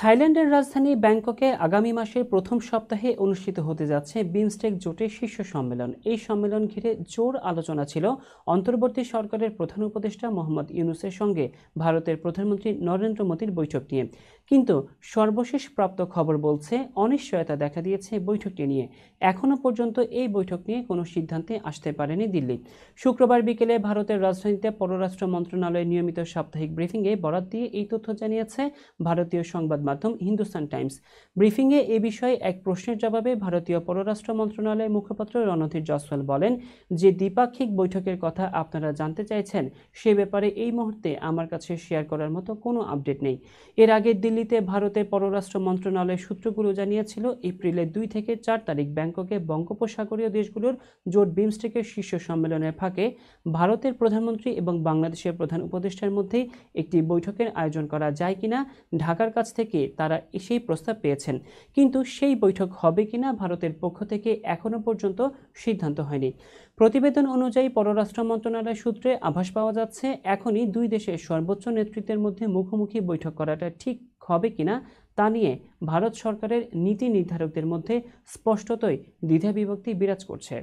থাইল্যান্ডের রাজধানী ব্যাংককে আগামী মাসের প্রথম সপ্তাহে অনুষ্ঠিত হতে যাচ্ছে বিমস্টেক জোটের শীর্ষ সম্মেলন। এই সম্মেলন ঘিরে জোর আলোচনা ছিল অন্তর্বর্তী সরকারের প্রধান উপদেষ্টা মোহাম্মদ ইউনূসের সঙ্গে ভারতের প্রধানমন্ত্রী নরেন্দ্র মোদীর বৈঠক নিয়ে। কিন্তু সর্বশেষ প্রাপ্ত খবর বলছে অনিশ্চয়তা দেখা দিয়েছে বৈঠকটি নিয়ে। এখনও পর্যন্ত এই বৈঠক নিয়ে কোনো সিদ্ধান্তে আসতে পারেনি দিল্লি। শুক্রবার বিকেলে ভারতের রাজধানীতে পররাষ্ট্র মন্ত্রণালয়ের নিয়মিত সাপ্তাহিক ব্রিফিংয়ে বরাত দিয়ে এই তথ্য জানিয়েছে ভারতীয় সংবাদ মাধ্যম হিন্দুস্তান টাইমস। ব্রিফিংয়ে এ বিষয়ে এক প্রশ্নের জবাবে ভারতীয় পররাষ্ট্র মন্ত্রণালয়ের মুখপাত্র রণধীর জয়সওয়াল বলেন যে দ্বিপাক্ষিক বৈঠকের কথা আপনারা জানতে চাইছেন সে ব্যাপারে এই মুহূর্তে আমার কাছে শেয়ার করার মতো কোনো আপডেট নেই। এর আগে দিল্লিতে ভারতের পররাষ্ট্র মন্ত্রণালয়ের সূত্রগুলো জানিয়েছিল এপ্রিলের 2 থেকে 4 তারিখ ব্যাংককে বঙ্গোপসাগরীয় দেশগুলোর জোট বিমস্টেকের শীর্ষ সম্মেলনের ফাঁকে ভারতের প্রধানমন্ত্রী এবং বাংলাদেশের প্রধান উপদেষ্টার মধ্যে একটি বৈঠকের আয়োজন করা যায় কিনা ঢাকার কাছ থেকে তারা সেই প্রস্তাব পেয়েছেন। কিন্তু সেই বৈঠক হবে কিনা ভারতের পক্ষ থেকে এখনো পর্যন্ত সিদ্ধান্ত হয়নি। প্রতিবেদন অনুযায়ী পররাষ্ট্র মন্ত্রণালয় সূত্রে আভাস পাওয়া যাচ্ছে এখনই দুই দেশের সর্বোচ্চ নেতৃত্বের মধ্যে মুখোমুখি বৈঠক করাটা ঠিক হবে কিনা তা নিয়ে ভারত সরকারের নীতি নির্ধারকদের মধ্যে স্পষ্টতই দ্বিধাবিভক্তি বিরাজ করছে।